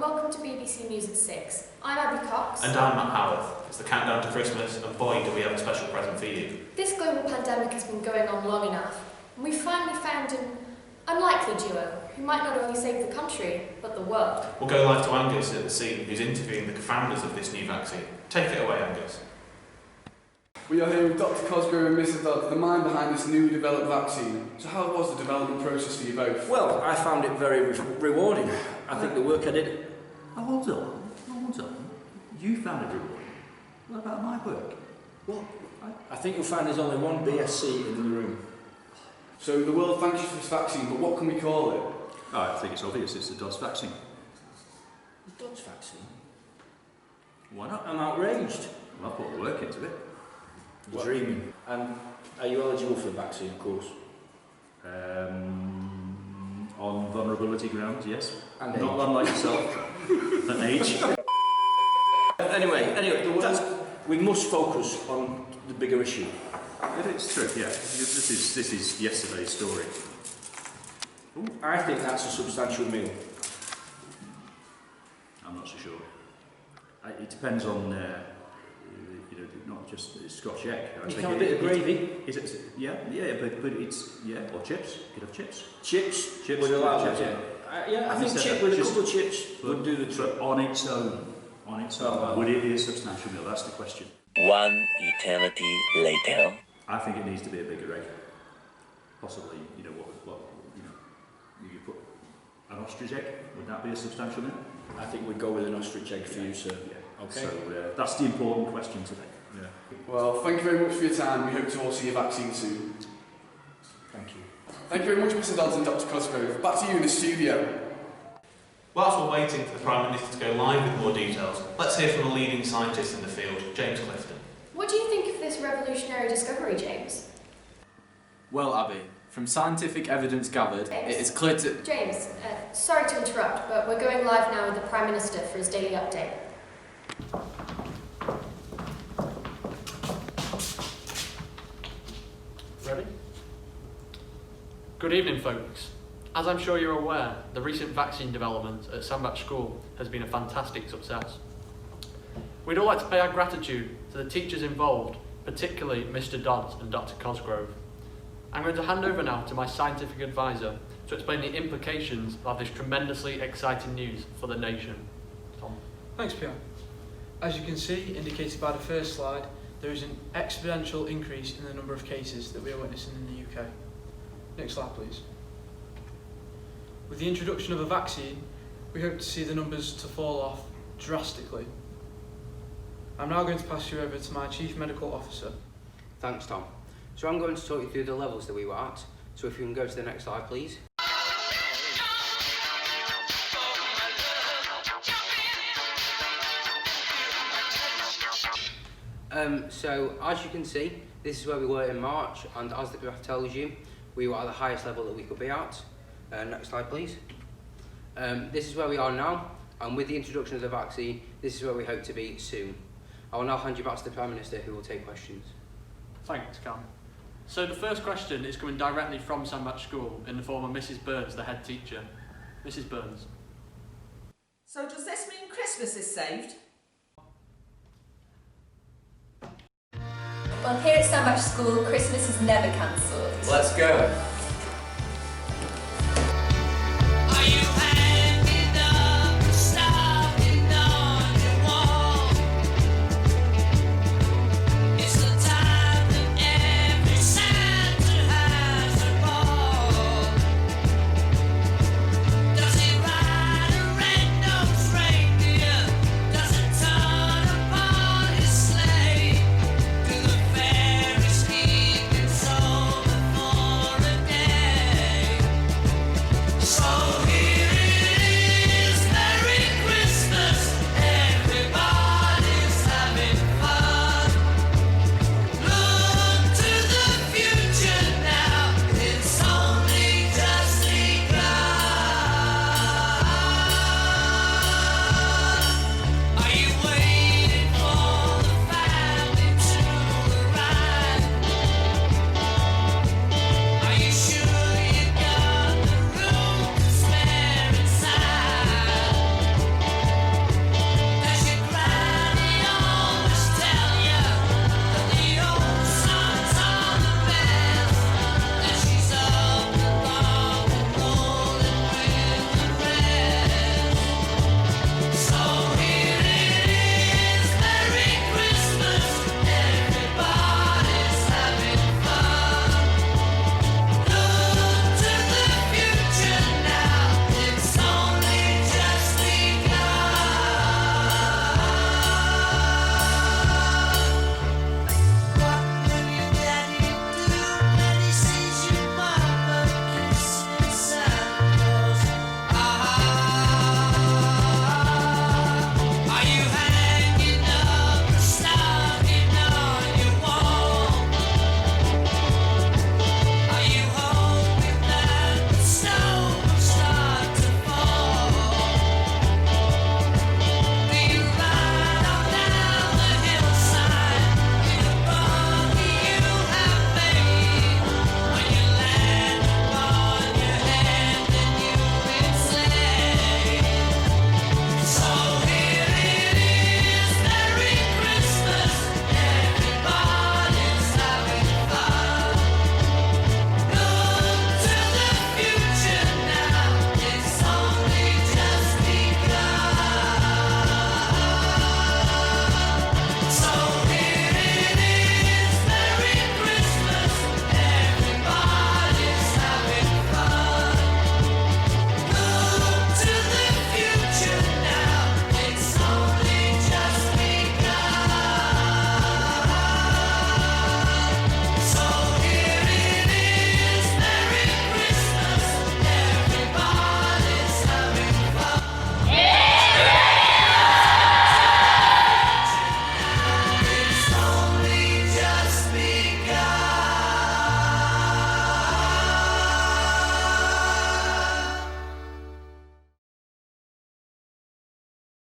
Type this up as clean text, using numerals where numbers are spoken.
welcome to BBC News at 6. I'm Abby Cox. And I'm Matt Howarth. It's the countdown to Christmas, and boy do we have a special present for you. This global pandemic has been going on long enough, and we finally found an unlikely duo who might not only save the country, but the world. We'll go live to Angus at the scene, who's interviewing the founders of this new vaccine. Take it away, Angus. We are here with Dr. Cosgrove and Mrs. Dodd, the mind behind this newly developed vaccine. So how was the development process for you both? Well, I found it very rewarding. I think the work I did... Hold on. You found it rewarding. What about my work? Well, I think you'll find there's only one BSc in the room. So the world thanks you for this vaccine, but what can we call it? Oh, I think it's obvious, it's the Dodds vaccine. The Dodds vaccine? Why not? I'm outraged. Well, I've put the work into it. You're dreaming. And are you eligible for the vaccine, of course? On vulnerability grounds, yes. And not unlike yourself. And age. Anyway, we must focus on the bigger issue. It's true, yeah. This is yesterday's story. Ooh, I think that's a substantial meal. I'm not so sure. It depends on, not just Scotch egg. You can have a bit of gravy. Is it? Yeah, but it's, or chips. You could have chips. Chips? Would allow chips, that, yeah. I think chip with a couple of chips would do the trick. But on its own, would it be a substantial meal? That's the question. One eternity later. I think it needs to be a bigger egg. Possibly, you put an ostrich egg. Would that be a substantial meal? I think we'd go with an ostrich egg for you, sir. Yeah. Okay. So that's the important question today. Yeah. Well, thank you very much for your time. We hope to all see your vaccine soon. Thank you. Thank you very much, Mr. Dodds and Dr. Cosgrove. Back to you in the studio. Whilst we're waiting for the Prime Minister to go live with more details, let's hear from a leading scientist in the field, James Clifton. What do you think of this revolutionary discovery, James? Well, Abby, from scientific evidence gathered, it is clear to... James, sorry to interrupt, but we're going live now with the Prime Minister for his daily update. Ready? Good evening, folks. As I'm sure you're aware, the recent vaccine development at Sandbach School has been a fantastic success. We'd all like to pay our gratitude to the teachers involved, particularly Mr. Dodds and Dr. Cosgrove. I'm going to hand over now to my scientific advisor to explain the implications of this tremendously exciting news for the nation. Tom. Thanks, Pierre. As you can see, indicated by the first slide, there is an exponential increase in the number of cases that we are witnessing in the UK. Next slide, please. With the introduction of a vaccine, we hope to see the numbers to fall off drastically. I'm now going to pass you over to my Chief Medical Officer. Thanks, Tom. So I'm going to talk you through the levels that we were at. So if you can go to the next slide, please. So as you can see, this is where we were in March, and as the graph tells you, we were at the highest level that we could be at. Next slide, please. This is where we are now, and with the introduction of the vaccine, this is where we hope to be soon. I will now hand you back to the Prime Minister, who will take questions. Thanks, Cam. So the first question is coming directly from Sandbach School in the form of Mrs. Burns, the head teacher. Mrs. Burns. So does this mean Christmas is saved? Well, here at Sandbach School, Christmas is never cancelled. Let's go.